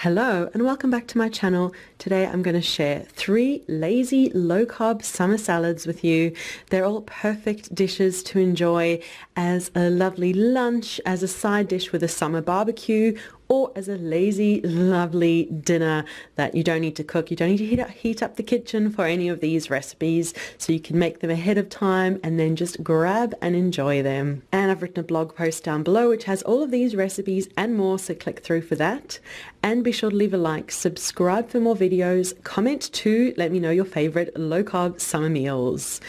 Hello and welcome back to my channel. Today I'm going to share 3 lazy low-carb summer salads with you. They're all perfect dishes to enjoy as a lovely lunch, as a side dish with a summer barbecue, or as a lazy, lovely dinner that you don't need to cook. You don't need to heat up the kitchen for any of these recipes, so you can make them ahead of time and then just grab and enjoy them. And I've written a blog post down below which has all of these recipes and more, so click through for that. And be sure to leave a like, subscribe for more videos, comment too, let me know your favorite low-carb summer meals.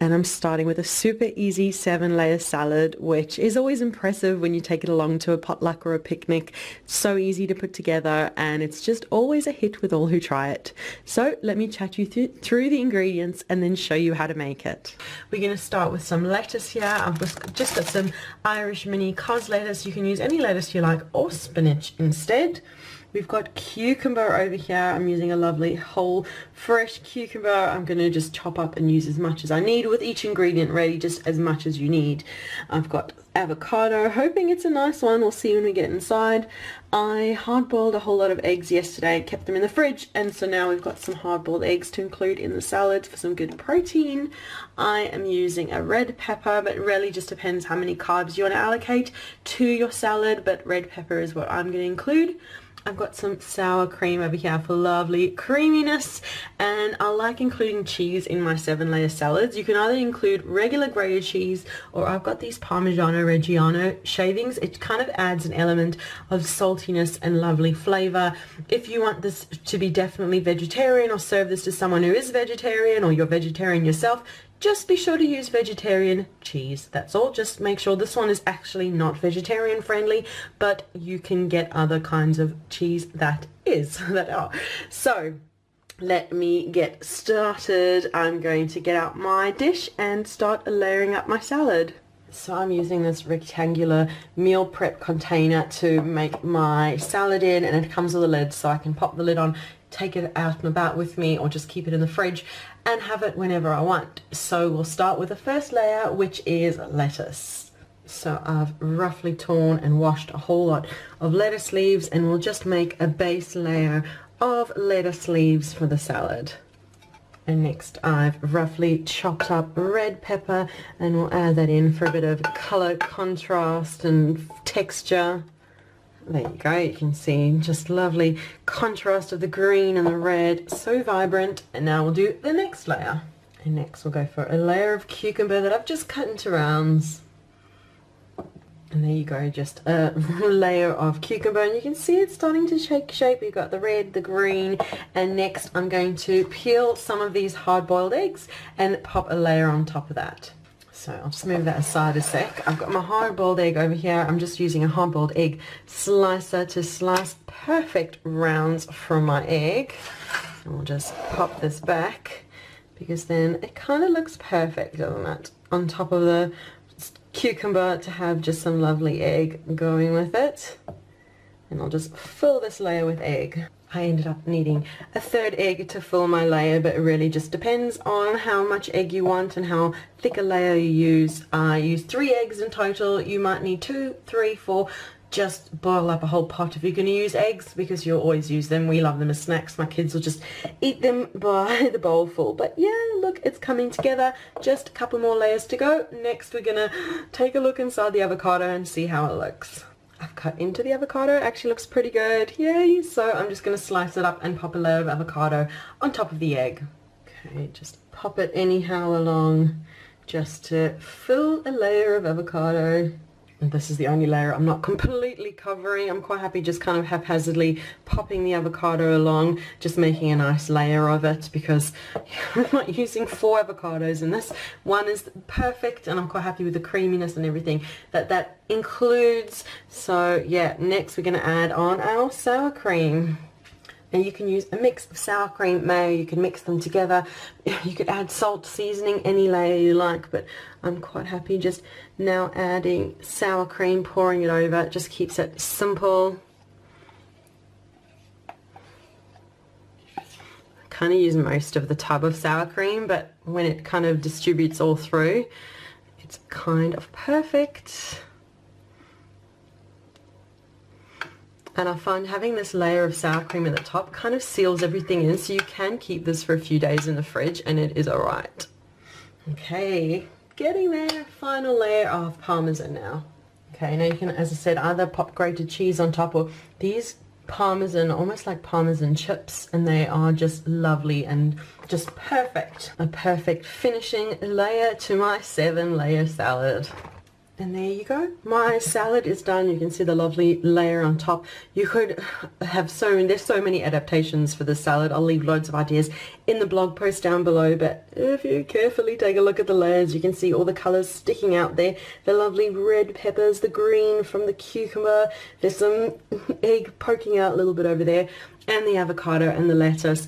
And I'm starting with a super easy 7-layer salad, which is always impressive when you take it along to a potluck or a picnic. So easy to put together, and it's just always a hit with all who try it. So let me chat you through the ingredients and then show you how to make it. We're going to start with some lettuce here. I've just got some Irish mini cos lettuce. You can use any lettuce you like, or spinach instead. We've got cucumber over here. I'm using a lovely whole fresh cucumber. I'm going to just chop up and use as much as I need, with each ingredient ready, just as much as you need. I've got avocado, hoping it's a nice one. We'll see when we get inside. I hard-boiled a whole lot of eggs yesterday, kept them in the fridge, and so now we've got some hard-boiled eggs to include in the salad for some good protein. I am using a red pepper, but it really just depends how many carbs you want to allocate to your salad, but red pepper is what I'm going to include. I've got some sour cream over here for lovely creaminess, and I like including cheese in my 7-layer salads. You can either include regular grated cheese, or I've got these Parmigiano Reggiano shavings. It kind of adds an element of saltiness and lovely flavor. If you want this to be definitely vegetarian, or serve this to someone who is vegetarian, or you're vegetarian yourself, just be sure to use vegetarian cheese. That's all. Just make sure this one is actually not vegetarian friendly, but you can get other kinds of cheese that are. So let me get started. I'm going to get out my dish and start layering up my salad. So I'm using this rectangular meal prep container to make my salad in, and it comes with a lid, so I can pop the lid on, take it out and about with me, or just keep it in the fridge and have it whenever I want. So we'll start with the first layer, which is lettuce. So I've roughly torn and washed a whole lot of lettuce leaves, and we'll just make a base layer of lettuce leaves for the salad. And next I've roughly chopped up red pepper, and we'll add that in for a bit of color contrast and texture. There you go, you can see just lovely contrast of the green and the red, so vibrant. And now we'll do the next layer. And next we'll go for a layer of cucumber that I've just cut into rounds. And there you go, just a layer of cucumber, and you can see it's starting to take shape. You've got the red, the green, and next I'm going to peel some of these hard-boiled eggs and pop a layer on top of that. So I'll just move that aside a sec. I've got my hard-boiled egg over here. I'm just using a hard-boiled egg slicer to slice perfect rounds from my egg. And we'll just pop this back, because then it kind of looks perfect, doesn't it? On top of the cucumber, to have just some lovely egg going with it. And I'll just fill this layer with egg. I ended up needing a 3rd egg to fill my layer, but it really just depends on how much egg you want and how thick a layer you use. I used 3 eggs in total. You might need 2, 3, 4. Just boil up a whole pot if you're going to use eggs, because you'll always use them. We love them as snacks. My kids will just eat them by the bowl full. But yeah, look, it's coming together. Just a couple more layers to go. Next we're going to take a look inside the avocado and see how it looks. I've cut into the avocado. It actually looks pretty good. Yay! So I'm just going to slice it up and pop a layer of avocado on top of the egg. Okay, just pop it anyhow along, just to fill a layer of avocado. And this is the only layer I'm not completely covering. I'm quite happy just kind of haphazardly popping the avocado along, just making a nice layer of it, because I'm not using 4 avocados in this. One is perfect, and I'm quite happy with the creaminess and everything that includes. So yeah, next we're going to add on our sour cream. And you can use a mix of sour cream, mayo, you can mix them together. You could add salt, seasoning, any layer you like, but I'm quite happy just now adding sour cream, pouring it over. It just keeps it simple. I kind of use most of the tub of sour cream, but when it kind of distributes all through, it's kind of perfect. And I find having this layer of sour cream at the top kind of seals everything in, so you can keep this for a few days in the fridge and it is alright. Okay, getting there. Final layer of Parmesan now. Okay, now you can, as I said, either pop grated cheese on top, or these Parmesan, almost like Parmesan chips, and they are just lovely and just perfect. A perfect finishing layer to my 7-layer salad. And there you go, my salad is done. You can see the lovely layer on top. You could have there's so many adaptations for this salad. I'll leave loads of ideas in the blog post down below, but if you carefully take a look at the layers, you can see all the colors sticking out there. The lovely red peppers, the green from the cucumber, there's some egg poking out a little bit over there, and the avocado and the lettuce.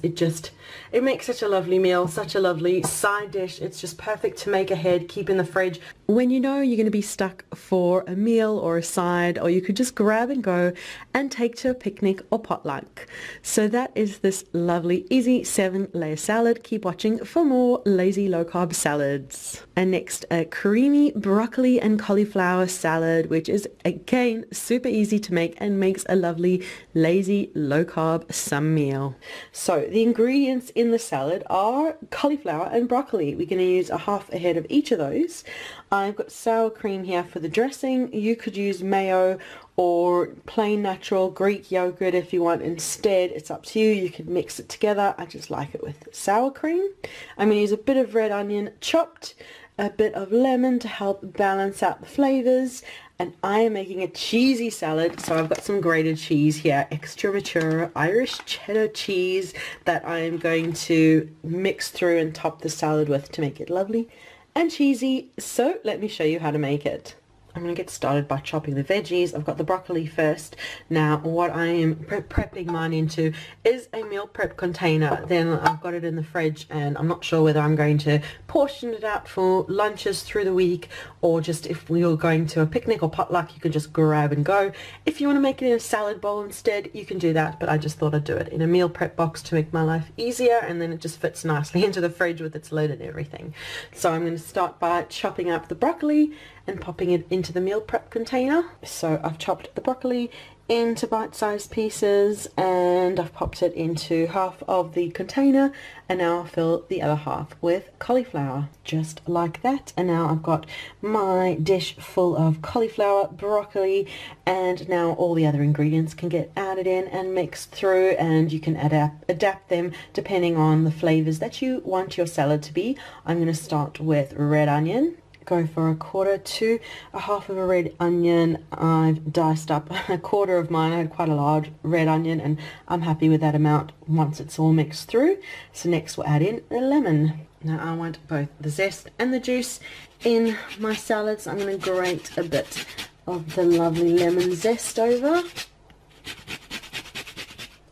It makes such a lovely meal, such a lovely side dish. It's just perfect to make ahead, keep in the fridge when you know you're going to be stuck for a meal or a side, or you could just grab and go and take to a picnic or potluck. So that is this lovely easy 7-layer salad. Keep watching for more lazy low carb salads. And next, a creamy broccoli and cauliflower salad, which is again super easy to make and makes a lovely lazy low carb summer meal. So the ingredients in the salad are cauliflower and broccoli. We're going to use a half a head of each of those. I've got sour cream here for the dressing. You could use mayo or plain natural Greek yogurt if you want instead. It's up to you. You could mix it together. I just like it with sour cream. I'm going to use a bit of red onion chopped, a bit of lemon to help balance out the flavors, and I am making a cheesy salad, so I've got some grated cheese here, extra mature Irish cheddar cheese that I am going to mix through and top the salad with to make it lovely and cheesy. So let me show you how to make it. I'm going to get started by chopping the veggies. I've got the broccoli first. Now what I am prepping mine into is a meal prep container. Then I've got it in the fridge, and I'm not sure whether I'm going to portion it out for lunches through the week, or just if we were going to a picnic or potluck, you can just grab and go. If you want to make it in a salad bowl instead, you can do that, but I just thought I'd do it in a meal prep box to make my life easier, and then it just fits nicely into the fridge with its lid and everything. So I'm going to start by chopping up the broccoli and popping it into the meal prep container. So I've chopped the broccoli into bite-sized pieces, and I've popped it into half of the container, and now I'll fill the other half with cauliflower, just like that. And now I've got my dish full of cauliflower, broccoli, and now all the other ingredients can get added in and mixed through, and you can adapt them depending on the flavors that you want your salad to be. I'm going to start with red onion. Go for a quarter to a half of a red onion. I've diced up a quarter of mine. I had quite a large red onion, and I'm happy with that amount once it's all mixed through. So next we'll add in the lemon. Now I want both the zest and the juice in my salad, so I'm going to grate a bit of the lovely lemon zest over,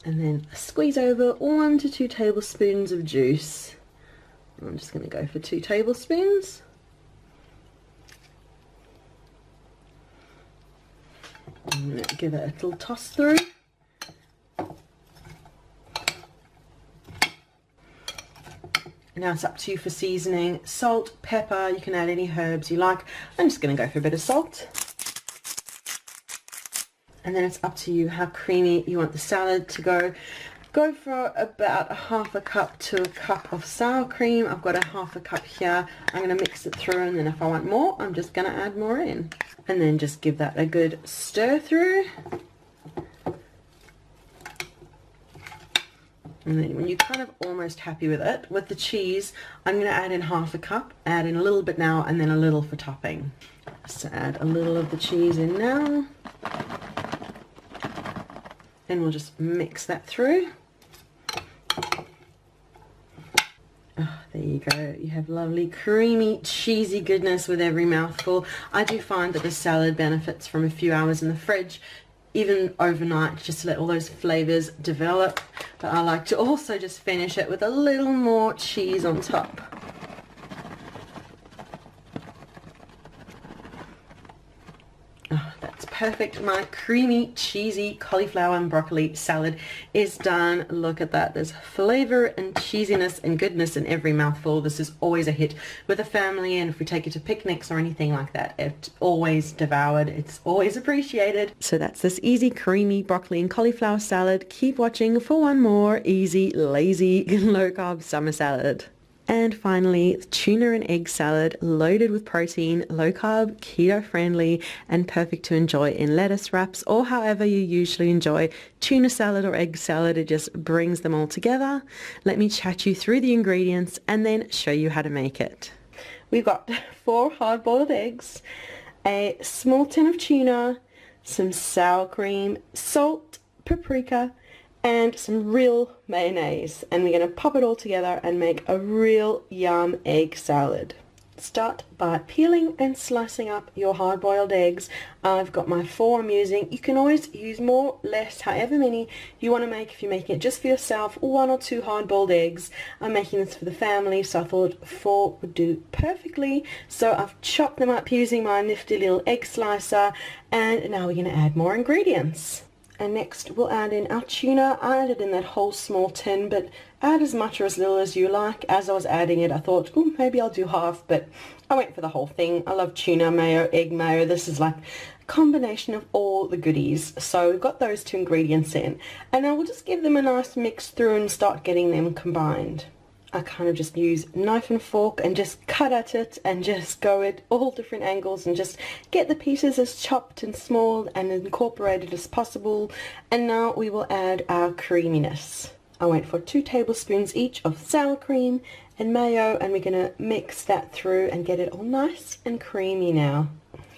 and then squeeze over 1 to 2 tablespoons of juice. I'm just going to go for 2 tablespoons. I'm going to give it a little toss through. Now it's up to you for seasoning. Salt, pepper, you can add any herbs you like. I'm just going to go for a bit of salt. And then it's up to you how creamy you want the salad to go. Go for about a half a cup to a cup of sour cream. I've got a half a cup here. I'm going to mix it through, and then if I want more, I'm just going to add more in. And then just give that a good stir through. And then when you're kind of almost happy with it, with the cheese, I'm going to add in half a cup, add in a little bit now, and then a little for topping. So add a little of the cheese in now. Then we'll just mix that through. Oh, there you go. You have lovely, creamy, cheesy goodness with every mouthful. I do find that the salad benefits from a few hours in the fridge, even overnight, just to let all those flavors develop. But I like to also just finish it with a little more cheese on top. Oh, that's perfect. perfect. My creamy, cheesy cauliflower and broccoli salad is done. Look at that. There's flavor and cheesiness and goodness in every mouthful. This is always a hit with a family, and if we take it to picnics or anything like that, it's always devoured. It's always appreciated. So that's this easy, creamy broccoli and cauliflower salad. Keep watching for one more easy, lazy, low-carb summer salad. And finally, tuna and egg salad, loaded with protein, low-carb, keto-friendly, and perfect to enjoy in lettuce wraps or however you usually enjoy tuna salad or egg salad. It just brings them all together. Let me chat you through the ingredients and then show you how to make it. We've got 4 hard-boiled eggs, a small tin of tuna, some sour cream, salt, paprika, and some real mayonnaise, and we're going to pop it all together and make a real yum egg salad. Start by peeling and slicing up your hard-boiled eggs. I've got my 4 I'm using. You can always use more, less, however many you want to make. If you're making it just for yourself, 1 or 2 hard-boiled eggs. I'm making this for the family, so I thought 4 would do perfectly. So I've chopped them up using my nifty little egg slicer, and now we're going to add more ingredients. And next we'll add in our tuna. I added in that whole small tin, but add as much or as little as you like. As I was adding it, I thought, oh, maybe I'll do half, but I went for the whole thing. I love tuna mayo, egg mayo. This is like a combination of all the goodies. So we've got those 2 ingredients in, and now we'll just give them a nice mix through and start getting them combined. I kind of just use knife and fork and just cut at it and just go at all different angles and just get the pieces as chopped and small and incorporated as possible. And now we will add our creaminess. I went for 2 tablespoons each of sour cream and mayo, and we're going to mix that through and get it all nice and creamy now.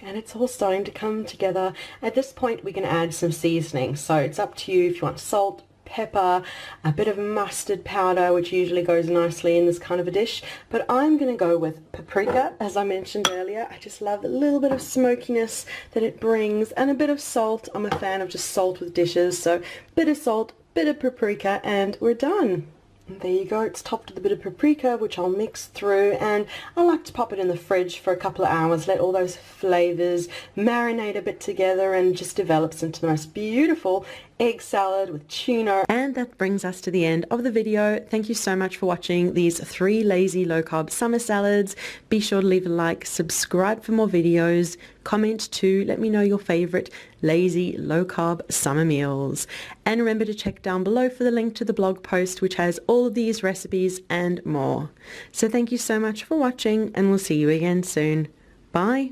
And it's all starting to come together. At this point we're going to add some seasoning, so it's up to you if you want salt, pepper, a bit of mustard powder, which usually goes nicely in this kind of a dish, but I'm going to go with paprika. As I mentioned earlier, I just love the little bit of smokiness that it brings, and a bit of salt. I'm a fan of just salt with dishes, so bit of salt, bit of paprika, and we're done. And there you go, it's topped with a bit of paprika, which I'll mix through, and I like to pop it in the fridge for a couple of hours, let all those flavors marinate a bit together, and just develops into the most beautiful egg salad with tuna. And that brings us to the end of the video. Thank you so much for watching these 3 lazy low-carb summer salads. Be sure to leave a like, subscribe for more videos, comment too, let me know your favorite lazy low-carb summer meals. And remember to check down below for the link to the blog post, which has all of these recipes and more. So thank you so much for watching, and we'll see you again soon. Bye.